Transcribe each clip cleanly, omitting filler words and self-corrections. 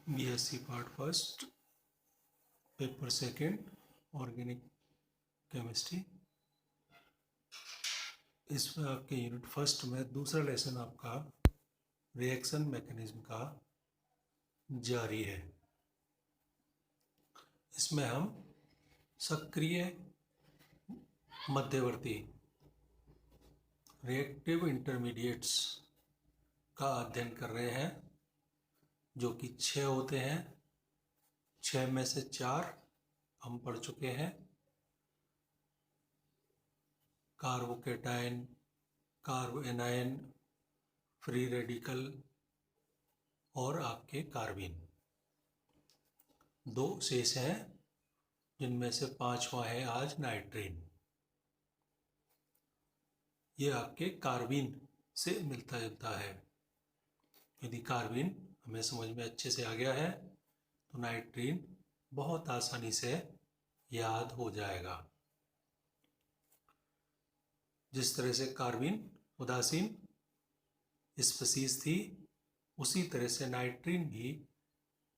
BSc part first paper second organic chemistry. इसमें आपके unit first में दूसरा लेसन आपका रिएक्शन मैकेनिज्म का जारी है। इसमें हम सक्रिय मध्यवर्ती रिएक्टिव इंटरमीडिएट्स का अध्ययन कर रहे हैं, जो कि 6 होते हैं। 6 में से 4 हम पढ़ चुके हैं। कार्बोकेटाइन, कार्बोएनायन, फ्री रेडिकल और आपके कार्बिन। 2 शेष हैं, जिनमें से 5वां है आज नाइट्रीन। ये आपके कार्बिन से मिलता जुलता है। यदि कार्बिन हमें समझ में अच्छे से आ गया है तो नाइट्रीन बहुत आसानी से याद हो जाएगा। जिस तरह से कार्बिन उदासीन स्पीशीज थी, उसी तरह से नाइट्रीन भी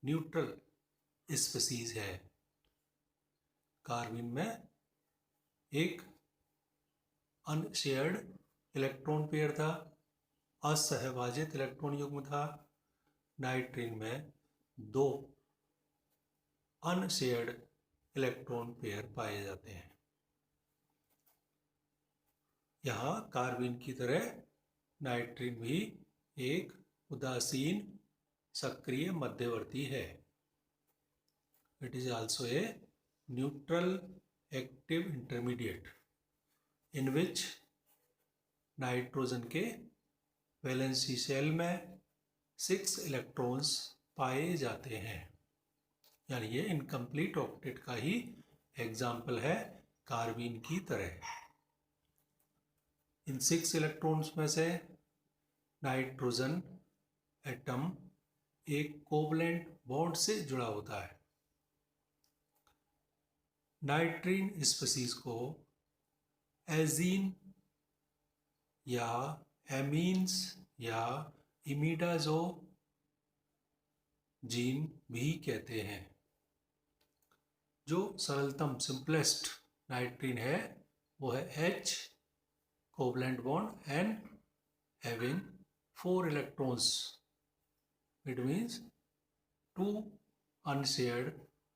न्यूट्रल स्पीशीज है। कार्बिन में एक अनशेयर्ड इलेक्ट्रॉन पेयर था, असहभाजित इलेक्ट्रॉन युग्म था। नाइट्रीन में 2 अनशेयर्ड इलेक्ट्रॉन पेयर पाए जाते हैं। यहाँ कार्बिन की तरह नाइट्रीन भी एक उदासीन सक्रिय मध्यवर्ती है। It is also a neutral active intermediate in which nitrogen के वैलेंसी शेल में 6 इलेक्ट्रॉन्स पाए जाते हैं। यानी ये इनकम्प्लीट ऑक्टेट का ही एग्जाम्पल है कार्बिन की तरह। इन 6 इलेक्ट्रॉन्स में से नाइट्रोजन एटम एक कोवलेंट बॉन्ड से जुड़ा होता है। नाइट्रीन स्पीशीज को एजीन या एमीन्स या इमिडाजो जीन भी कहते हैं। जो सरलतम सिंपलेस्ट नाइट्रीन है वो है H covalent bond and having 4 electrons. It means 2 unshared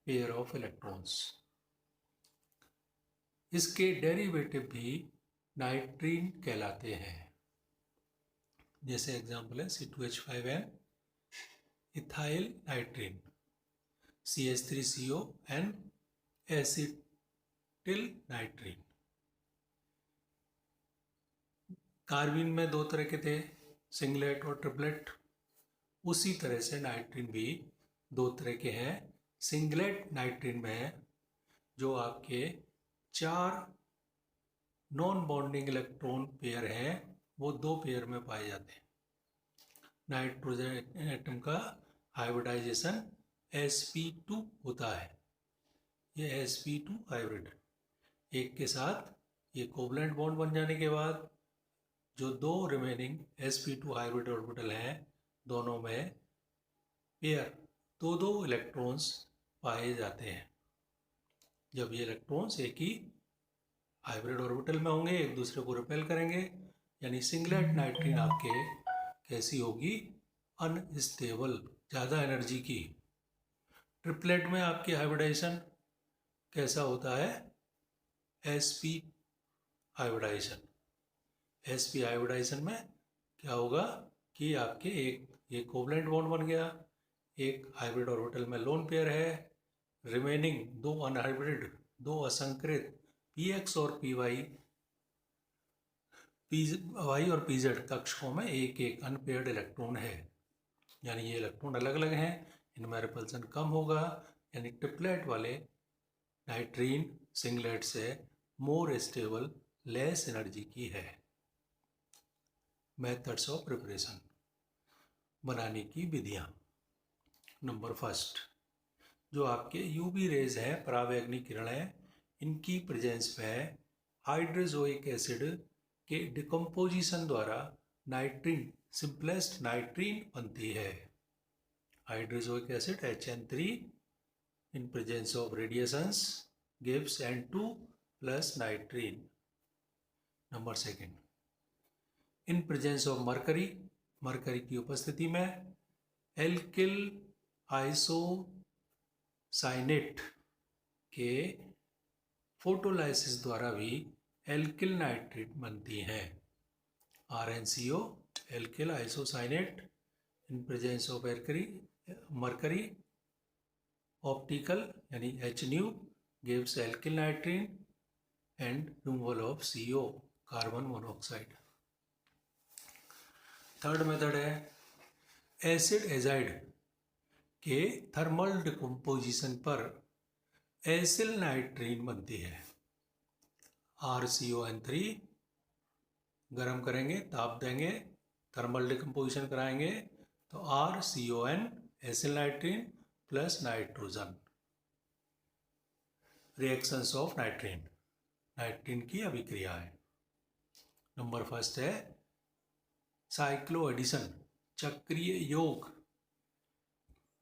pair of electrons. इसके डेरिवेटिव भी नाइट्रीन कहलाते हैं। जैसे एग्जाम्पल है C2H5N ethyl nitrene, CH3CO and acetyl nitrene. Carbene में 2 तरह के थे, सिंगलेट और ट्रिपलेट। उसी तरह से नाइट्रीन भी 2 तरह के हैं। सिंगलेट नाइट्रीन में जो आपके 4 नॉन बॉन्डिंग इलेक्ट्रॉन पेयर हैं वो 2 पेयर में पाए जाते हैं। नाइट्रोजन एटम का हाइब्रिडाइजेशन sp2 होता है। ये sp2 हाइब्रिड एक के साथ ये कोवलेंट बॉन्ड बन जाने के बाद जो 2 रिमेनिंग sp2 हाइब्रिड ऑर्बिटल हैं, दोनों में पेयर 2-2 इलेक्ट्रॉन्स पाए जाते हैं। जब ये इलेक्ट्रॉन्स एक ही हाइब्रिड ऑर्बिटल में होंगे, एक दूसरे को रिपेल करेंगे, यानी सिंगलेट नाइट्रीन आपके कैसी होगी? अनस्टेबल, ज़्यादा एनर्जी की। ट्रिपलेट में आपकी हाइब्रिडाइजेशन कैसा होता है? sp hybridisation. sp हाइब्रिडाइजेशन में क्या होगा कि आपके एक कोवलेंट बॉन्ड बन गया, एक हाइब्रिड ऑर्बिटल में लोन पेयर है, रिमेनिंग 2 अनहाइब्रिड, 2 असंकृत px और py और pz कक्षकों में एक अनपेयर्ड इलेक्ट्रॉन है। यानी ये इलेक्ट्रॉन अलग अलग हैं, इनमें रिपल्सन कम होगा। यानी ट्रिपलेट वाले नाइट्रीन सिंगलेट से मोर स्टेबल, लेस एनर्जी की है। मेथड्स ऑफ प्रिपरेशन, बनाने की विधियाँ। नंबर फर्स्ट, जो आपके यूवी रेज हैं, परावैंगनी किरणें, इनकी प्रेजेंस में हाइड्रोजोइक एसिड के डिकम्पोजिशन द्वारा नाइट्रीन, सिंपलेस्ट नाइट्रीन बनती है। Hydroxylic acid HN3 in presence of radiations gives N2 plus nitrene. Number second, in presence of mercury, mercury की उपस्थिति में एल्किल आइसोसाइनेट के फोटोलाइसिस द्वारा भी एल्किल नाइट्रेट बनती हैं. RnCO alkyl isocyanate in presence of mercury optical यानी HNu gives alkyl nitrene and removal of CO carbon monoxide. Third method है एसिड एजाइड के थर्मल डिकम्पोजिशन पर एसिल नाइट्रीन बनती है. RCON3 गर्म करेंगे, ताप देंगे, थर्मल डिकम्पोजिशन कराएंगे तो RCON acyl नाइट्रीन plus nitrogen. Reactions of नाइट्रीन की अभिक्रिया है. नंबर फर्स्ट है साइक्लो एडिशन, चक्रीय योग.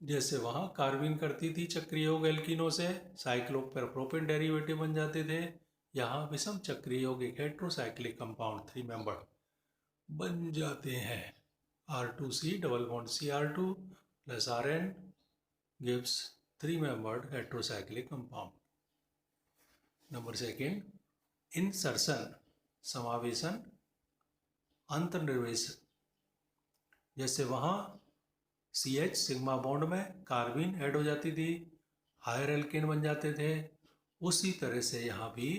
जैसे वहाँ कार्बिन करती थी चक्रीय योग एल्किनो से, साइक्लोप्रोपेन डेरिवेटिव बन जाते थे. यहाँ विषम चक्रीय योग एक हेट्रोसाइक्लिक कंपाउंड 3 मेंबर बन जाते हैं. R2C double bond Cr2 plus Rn gives 3 membered heterocyclic compound. Number second insertion, समावेशन, अंतर्निवेश. जैसे वहाँ CH सिग्मा बॉन्ड में कार्बिन ऐड हो जाती थी, हायर एल्केन बन जाते थे, उसी तरह से यहाँ भी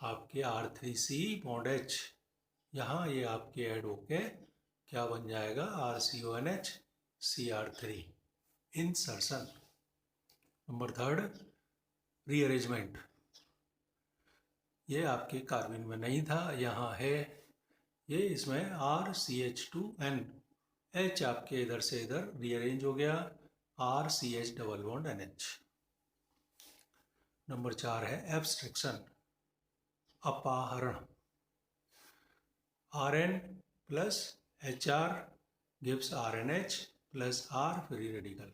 आपके R3C बॉन्ड H यहाँ ये आपके ऐड होके क्या बन जाएगा RCONH Cr3. Insertion. Number third rearrangement, ये आपके कार्बिन में नहीं था, यहाँ है, ये इसमें RCH2N H आपके इधर से इधर रीअरेंज हो गया, RCH double bond NH. Number 4 है एब्स्ट्रैक्शन, अपाहरण. Rn plus HR gives RNH plus R free radical.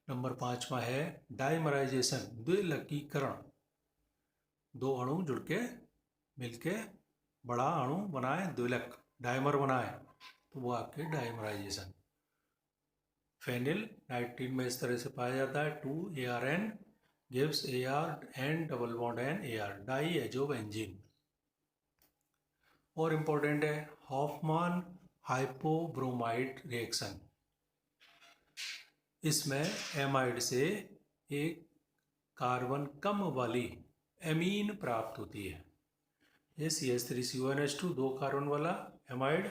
Number 5वां है डाइमराइजेशन, द्विलकीकरण. दो अणु जुड़ के मिलके बड़ा अणु बनाए, द्विलक डाइमर बनाए, तो वो आपके डाइमराइजेशन. फेनिल नाइट्रीन में इस तरह से पाया जाता है. 2ARN gives AR N double bond N AR, diazobenzene. और इम्पोर्टेंट है हॉफमान हाइपोब्रोमाइड रिएक्शन. इसमें एमाइड से एक कार्बन कम वाली एमीन प्राप्त होती है. ये CH3CONH2 दो कार्बन वाला amide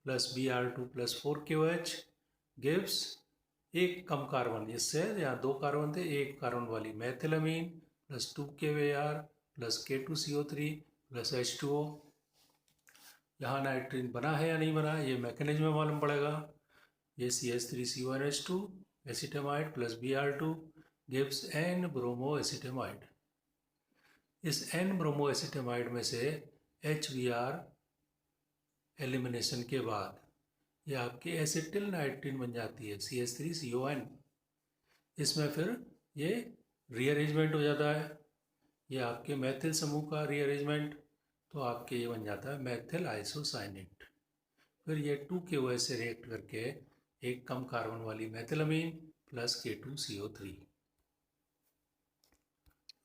plus Br2 plus 4KOH gives एक कम कार्बन, इससे यहाँ दो कार्बन थे, एक कार्बन वाली मैथिलमीन plus 2KAR plus K2CO3 plus H2O. यहाँ नाइट्रीन बना है या नहीं बना, ये मैकेनिज्म मालूम पड़ेगा. ये CH3CONH2 acetamide plus Br2 gives N bromo acetamide. इस N ब्रोमो एसिटेमाइड में से HBr एलिमिनेशन के बाद ये आपकी एसिटिल नाइट्रीन बन जाती है CH3CON. इसमें फिर ये रीअरेंजमेंट हो जाता है, ये आपके मैथिल समूह का रीअरेंजमेंट, तो आपके ये बन जाता है मैथिल आइसोसाइनेट. फिर ये 2KOH से रिएक्ट करके एक कम कार्बन वाली मैथिलमीन प्लस K2CO3.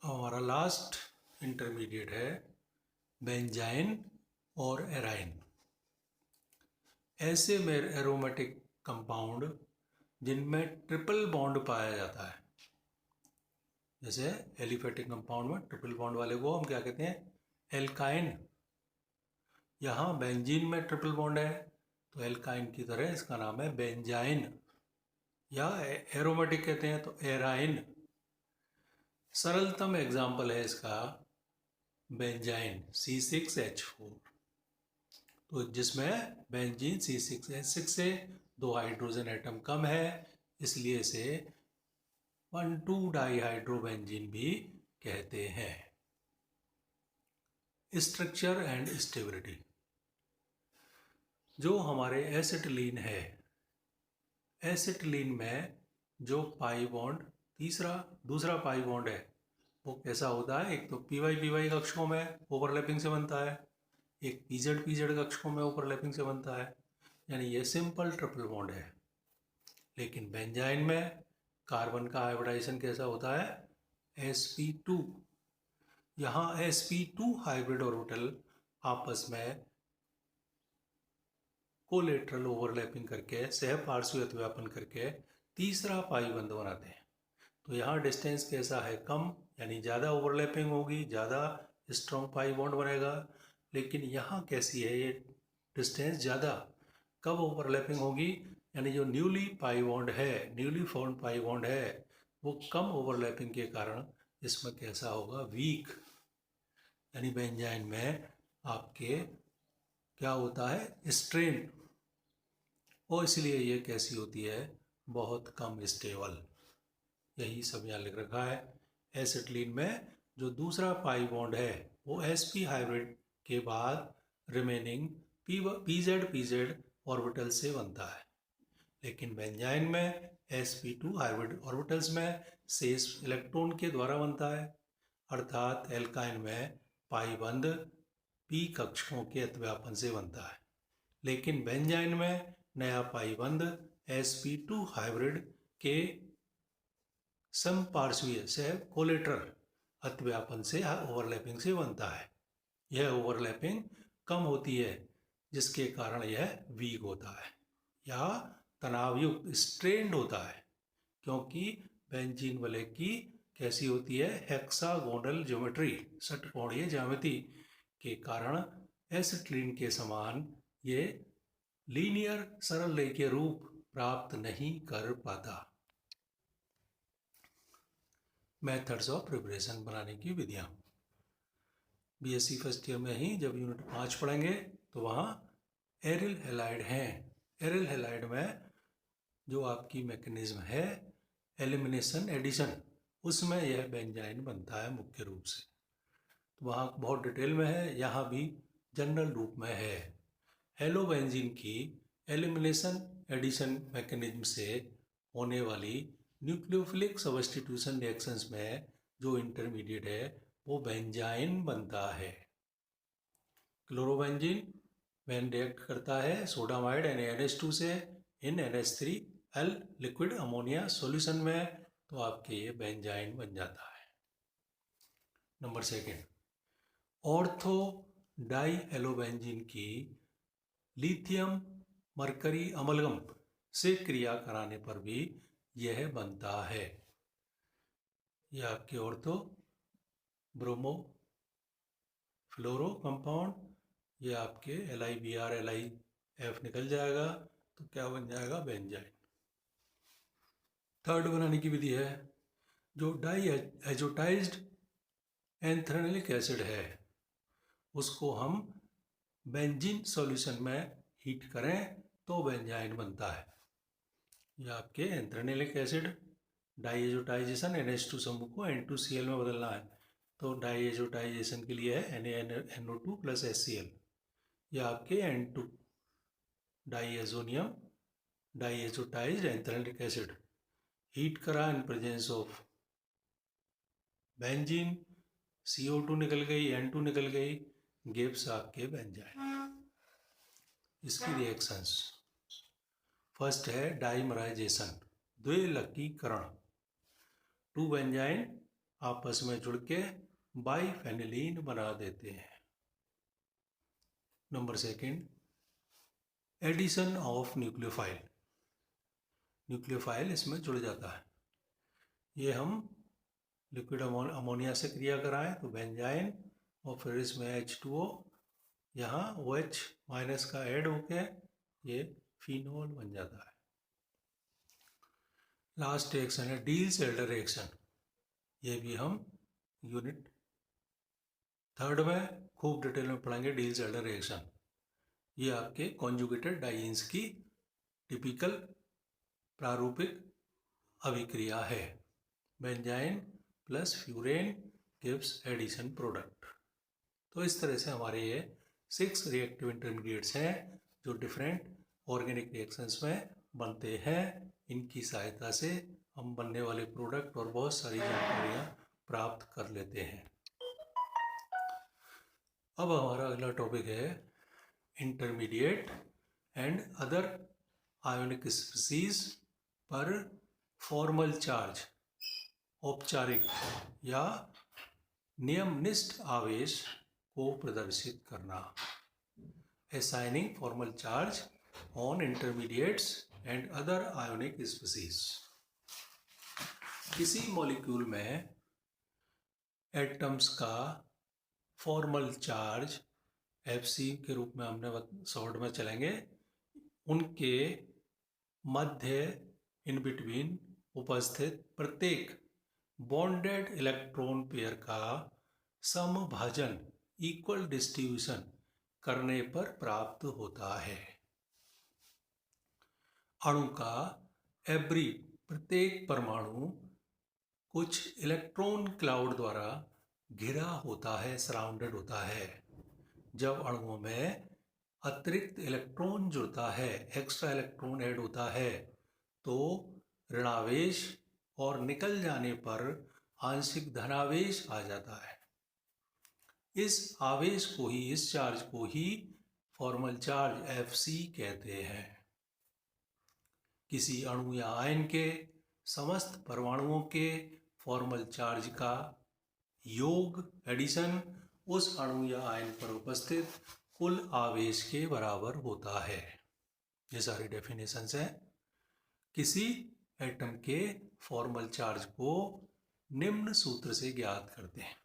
हमारा लास्ट इंटरमीडिएट है बेंजाइन और एराइन. ऐसे में एरोमेटिक कंपाउंड जिनमें ट्रिपल बॉन्ड पाया जाता है. जैसे एलिफेटिक कंपाउंड में ट्रिपल बॉन्ड वाले को हम क्या कहते हैं, एल्काइन. यहाँ बेंजीन में ट्रिपल बॉन्ड है तो एल्काइन की तरह इसका नाम है बेंजाइन, या एरोमेटिक कहते हैं तो एराइन. सरलतम एग्जाम्पल है इसका बेंजाइन C6H4, तो जिसमें बेंजीन C6H6 से दो हाइड्रोजन एटम कम है, इसलिए इसे 1,2-डाईहाइड्रोबेंजीन भी कहते हैं. Structure and stability. जो हमारे एसिटिलीन है, एसिटिलीन में जो पाई बॉन्ड दूसरा पाई बॉन्ड है वो कैसा होता है? एक तो पी वाई कक्षकों में ओवरलैपिंग से बनता है, एक पीजेड कक्षकों में ओवरलैपिंग से बनता है, यानी ये सिंपल ट्रिपल बॉन्ड है। लेकिन बेंजाइन में कार्बन का हाइब्रिडाइजेशन कैसा होता है? sp2। यहाँ sp2 हाइब्रिड ऑर्बिटल आपस में कोलेटरल ओवरलैपिंग करके सह पार्श्वी अतिव्यापन करके तीसरा पाई बंध बनाते हैं। तो यहाँ डिस्टेंस कैसा है? कम, यानी ज़्यादा ओवरलैपिंग होगी, ज़्यादा स्ट्रॉन्ग पाई बॉन्ड बनेगा। लेकिन यहाँ कैसी है ये डिस्टेंस? ज़्यादा। कब ओवरलैपिंग होगी? यानी जो न्यूली फॉर्म्ड पाई बॉन्ड है वो कम ओवरलैपिंग के कारण इसमें कैसा होगा? वीक। यानी बेंजाइन में आपके क्या होता है? स्ट्रेन। और इसलिए ये कैसी होती है? बहुत कम स्टेबल। यही सब यहाँ लिख रखा है। एसिटिलीन में जो दूसरा पाई बॉन्ड है वो sp हाइब्रिड के बाद रिमेनिंग pz ऑर्बिटल से बनता है। लेकिन बेंजाइन में sp2 हाइब्रिड ऑर्बिटल्स में शेष इलेक्ट्रॉन के द्वारा बनता है, अर्थात एल्काइन में पाई बंध p कक्षकों के अतिव्यापन से बनता है। लेकिन बेंजाइन में नया पाई बंध sp2 हाइब्रिड के समपार्श्वीय से कोलेटरल अतिव्यापन से ओवरलैपिंग से बनता है। यह ओवरलैपिंग कम होती है जिसके कारण यह वीक होता है या तनावयुक्त स्ट्रेन्ड होता है, क्योंकि बेंजीन वलय की कैसी होती है? हेक्सागोनल ज्योमेट्री, षटकोणीय ज्यामिति के कारण एसिटिलीन के समान ये लीनियर सरल रेखीय रूप प्राप्त नहीं कर पाता। मेथड्स ऑफ प्रिपरेशन बनाने की विधियाँ बीएससी फर्स्ट ईयर में ही जब यूनिट 5 पढ़ेंगे तो वहाँ एरिल हैलाइड हैं। एरिल हैलाइड में जो आपकी मैकेनिज्म है एलिमिनेशन एडिशन, उसमें यह बेंजाइन बनता है मुख्य रूप से। तो वहाँ बहुत डिटेल में है, यहाँ भी जनरल रूप में है। हेलोबेंजीन की एलिमिनेशन एडिशन मैकेनिज्म से होने वाली न्यूक्लियोफिलिक सब्स्टिट्यूशन रिएक्शंस में जो इंटरमीडिएट है वो बेंजाइन बनता है। क्लोरोबेंजीन में रिएक्ट करता है सोडामाइड NaNH2 से इन NH3L लिक्विड अमोनिया सॉल्यूशन में, तो आपके ये बेंजाइन बन जाता है। नंबर 2, ऑर्थो डाई हेलोबेंजीन की लिथियम मरकरी अमलगम से क्रिया कराने पर भी यह बनता है। यह आपके ऑर्थो ब्रोमो फ्लोरो कंपाउंड, ये आपके LiBr LiF निकल जाएगा तो क्या बन जाएगा? बेंजाइन। थर्ड बनाने की विधि है जो डाई एजोटाइज्ड एंथ्रेनिलिक एसिड है उसको हम बेंजीन सॉल्यूशन में हीट करें तो बेंजाइन बनता है। यह आपके एंथ्रेनिलिक एसिड डाईएजोटाइजेशन NH2 समूह को N2Cl में बदलना है, तो डाईएजोटाइजेशन के लिए है NaNO2 + HCl। यह आपके N2 diazonium डाईएजोटाइज्ड anthranilic acid heat करा in presence of benzene, CO2 निकल गई, N2 निकल गई, गिव्स आपके बेंजाइन। इसकी रिएक्शंस, फर्स्ट है डाइमराइजेशन, द्विलकीकरण। 2 बेंजाइन आपस में जुड़ के बाइफेनिलीन बना देते हैं। Number 2, addition of nucleophile. Nucleophile इसमें जुड़ जाता है। ये हम लिक्विड अमोनिया से क्रिया कराएं तो बेंजाइन, और फिर इसमें H2O यहाँ OH- का ऐड होके ये फिनोल बन जाता है। लास्ट रिएक्शन है डील्स-एल्डर रिएक्शन। ये भी हम यूनिट 3 में खूब डिटेल में पढ़ेंगे। डील्स-एल्डर रिएक्शन ये आपके कॉन्जुगेटेड डाइईन्स की टिपिकल प्रारूपिक अभिक्रिया है। Benzyne plus furan gives addition product. तो इस तरह से हमारे ये 6 रिएक्टिव इंटरमीडिएट्स हैं जो डिफरेंट ऑर्गेनिक रिएक्शंस में बनते हैं। इनकी सहायता से हम बनने वाले प्रोडक्ट और बहुत सारी जानकारियाँ प्राप्त कर लेते हैं। अब हमारा अगला टॉपिक है intermediate and other ionic species पर फॉर्मल चार्ज, औपचारिक या नियमनिष्ठ आवेश को प्रदर्शित करना। Assigning formal charge on intermediates and other ionic species. किसी मॉलिक्यूल में एटम्स का फॉर्मल चार्ज Fc के रूप में हमने शॉर्ट में चलेंगे, उनके मध्य इन बिटवीन उपस्थित प्रत्येक बॉन्डेड इलेक्ट्रॉन पेयर का समभाजन, इक्वल डिस्ट्रीब्यूशन करने पर प्राप्त होता है। अणु का प्रत्येक परमाणु कुछ इलेक्ट्रॉन क्लाउड द्वारा घिरा होता है, सराउंडेड होता है। जब अणुओं में अतिरिक्त इलेक्ट्रॉन जुड़ता है, एक्स्ट्रा इलेक्ट्रॉन ऐड होता है, तो ऋणावेश और निकल जाने पर आंशिक धनावेश आ जाता है। इस आवेश को ही, इस चार्ज को ही फॉर्मल चार्ज Fc कहते हैं। किसी अणु या आयन के समस्त परमाणुओं के फॉर्मल चार्ज का योग, एडिशन, उस अणु या आयन पर उपस्थित कुल आवेश के बराबर होता है। ये सारी डेफिनेशंस हैं। किसी एटम के फॉर्मल चार्ज को निम्न सूत्र से ज्ञात करते हैं।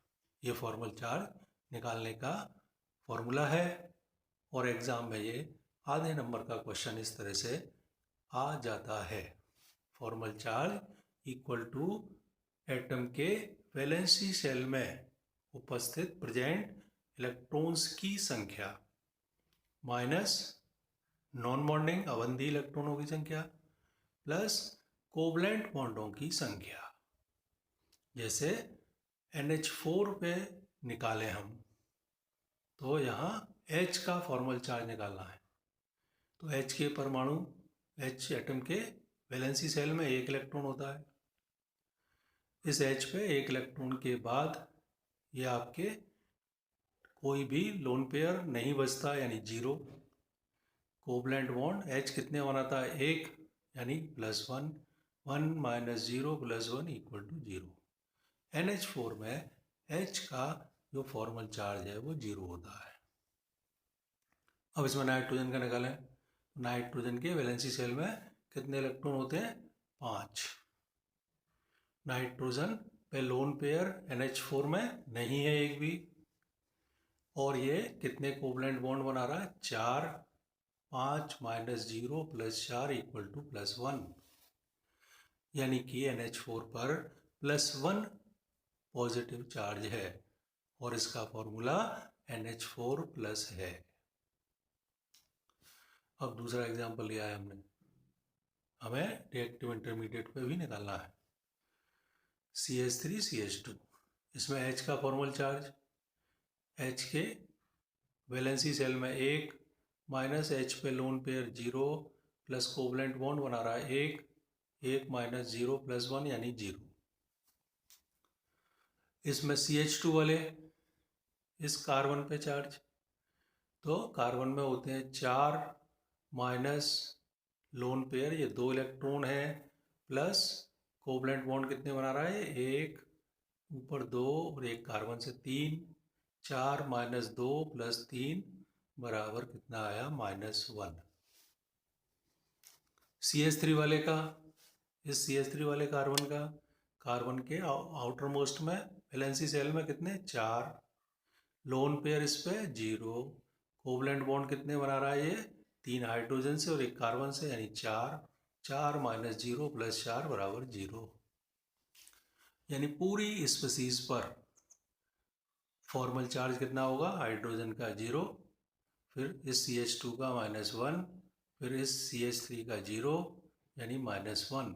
ये फॉर्मल चार्ज निकालने का फॉर्मूला है और एग्जाम में ये आधे नंबर का क्वेश्चन इस तरह से आ जाता है। Formal charge equal to atom के वैलेंसी शेल में उपस्थित प्रेजेंट इलेक्ट्रॉन्स की संख्या माइनस नॉन बॉन्डिंग अवंधी इलेक्ट्रॉनों की संख्या प्लस कोवलेंट बॉन्डों की संख्या। जैसे NH4 पे निकालें हम, तो यहाँ H का फॉर्मल चार्ज निकालना है, तो H के परमाणु, H एटम के वैलेंसी सेल में एक इलेक्ट्रॉन होता है। इस H पे एक इलेक्ट्रॉन के बाद ये आपके कोई भी लोन पेयर नहीं बचता, यानी जीरो। कोवलेंट बॉन्ड H कितने बनाता है? एक, यानी +1, 1 माइनस 0 + 1 इक्वल टू 0। NH4 में H का जो फॉर्मल चार्ज है वो 0 होता है। अब इसमें नाइट्रोजन का निकालें। नाइट्रोजन के वैलेंसी सेल में कितने इलेक्ट्रॉन होते हैं? 5। नाइट्रोजन पे लोन पेयर NH4 में नहीं है एक भी, और ये कितने कोवलेंट बॉन्ड बना रहा है? 4। 5 माइनस 0 + 4 इक्वल टू +1, यानी कि NH4 पर +1 पॉजिटिव चार्ज है और इसका फॉर्मूला NH4+ है। अब दूसरा एग्जांपल लिया है हमने, हमें रिएक्टिव इंटरमीडिएट पे भी निकालना है। CH3CH2, इसमें H का फॉर्मल चार्ज, H के वैलेंसी सेल में 1 माइनस H पे lone pair 0 plus covalent bond बना रहा है 1, 1 माइनस 0 + 1 यानी 0। इसमें CH2 वाले इस कार्बन पे चार्ज, तो कार्बन में होते हैं 4 माइनस लोन पेयर, ये 2 इलेक्ट्रॉन है, प्लस कोवलेंट बॉन्ड कितने बना रहा है? 1, ऊपर 2 और एक कार्बन से 3, 4 माइनस 2 + 3 बराबर कितना आया? -1। CH3 वाले का, इस CH3 वाले कार्बन का, कार्बन के आउटर मोस्ट में वैलेंसी सेल में कितने? 4, लोन पेयर इस पे 0, कोवलेंट बॉन्ड कितने बना रहा है? ये 3 हाइड्रोजन से और एक कार्बन से, यानी 4, 4 माइनस 0 + 4 बराबर 0। यानी पूरी स्पीसीज पर फॉर्मल चार्ज कितना होगा? हाइड्रोजन का 0, फिर इस CH2 का -1, फिर इस CH3 का 0, यानी -1।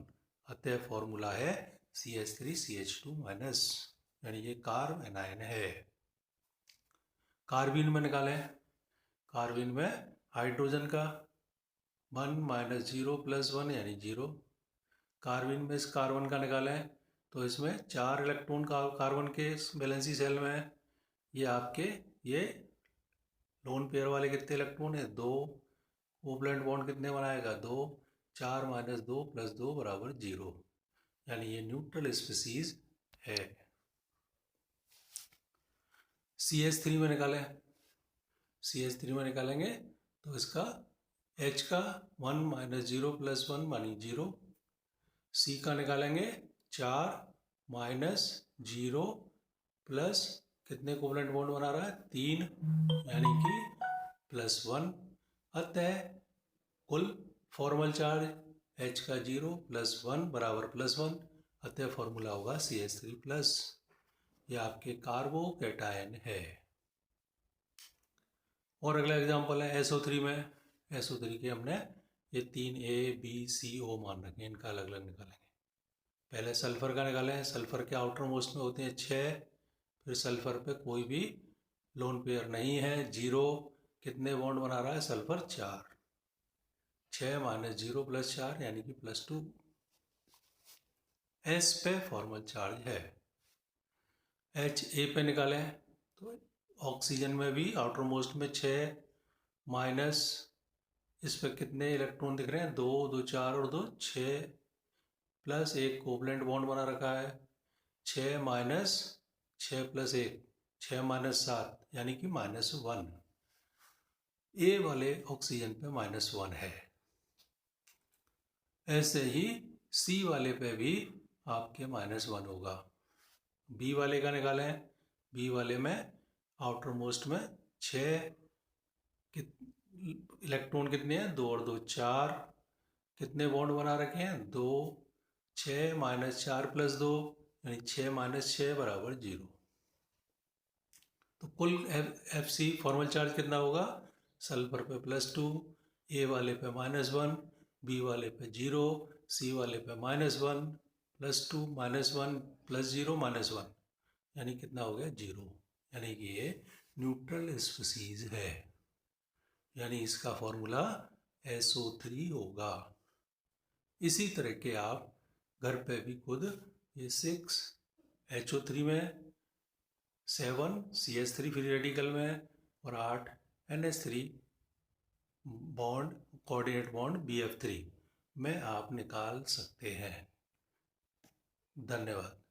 अतः फॉर्मूला है CH3CH2-, यानी ये कार्ब एनायन है। कार्बीन में निकालें। कार्बीन में हाइड्रोजन का 1 माइनस 0 + 1 यानी 0, कार्बन में इस कार्बन का निकालें तो इसमें 4 इलेक्ट्रॉन कार्बन के इस वैलेंसी सेल में है। ये आपके ये लोन पेयर वाले कितने इलेक्ट्रॉन है? 2। कोवलेंट बॉन्ड कितने बनाएगा? 2। 4 माइनस 2 प्लस 2 बराबर 0, यानी ये न्यूट्रल स्पीसीज है। CH3 में निकालें, CH3 में निकालेंगे तो इसका H का 1 माइनस 0 प्लस 1 मानी 0। C का निकालेंगे 4 माइनस 0 प्लस कितने कोवलेंट बॉन्ड बना रहा है? 3, यानी कि +1। अतः कुल फॉर्मल चार्ज H का 0 प्लस 1 बराबर +1, अतः फॉर्मूला होगा CH3+। यह आपके कार्बोकैटायन है। और अगला एग्जांपल है SO3 में। SO3 के हमने ये 3 A B C O मान रखे हैं, इनका अलग अलग निकालेंगे। पहले सल्फर का निकालें। सल्फर के आउटर मोस्ट में होते हैं 6, फिर सल्फर पे कोई भी लोन पेयर नहीं है, 0। कितने बॉन्ड बना रहा है सल्फर? 4। 6 माइनस 0 प्लस 4 यानी कि +2। S पे फॉर्मल चार्ज है। HA पे निकालें तो ऑक्सीजन में भी आउटर मोस्ट में 6 माइनस इस पे कितने इलेक्ट्रॉन दिख रहे हैं? 2, 2 4 और 2 6, प्लस एक कोवलेंट बॉन्ड बना रखा है। 6 माइनस 6 प्लस 1, 6 माइनस 7 यानी कि -1। ए वाले ऑक्सीजन पे -1 है। ऐसे ही सी वाले पे भी आपके -1 होगा। बी वाले का निकालें। बी वाले में आउटर मोस्ट में 6 इलेक्ट्रॉन कितने हैं? 2 और 2 4। कितने बॉन्ड बना रखे हैं? 2। 6 माइनस 4 प्लस 2 यानी 6 माइनस 6 बराबर 0। तो कुल FC फॉर्मल चार्ज कितना होगा? सल्फर पे +2, ए वाले पे -1, बी वाले पे 0, सी वाले पे -1, +2 -1 +0 -1, यानी कितना हो गया? 0। यानी कि ये न्यूट्रल स्पीसीज है, यानी इसका फॉर्मूला SO3 होगा। इसी तरह के आप घर पे भी खुद ये 6 HO3 में, 7 CH3 फ्री रेडिकल में और 8 NH3 bond coordinate bond BF3 में आप निकाल सकते हैं। धन्यवाद।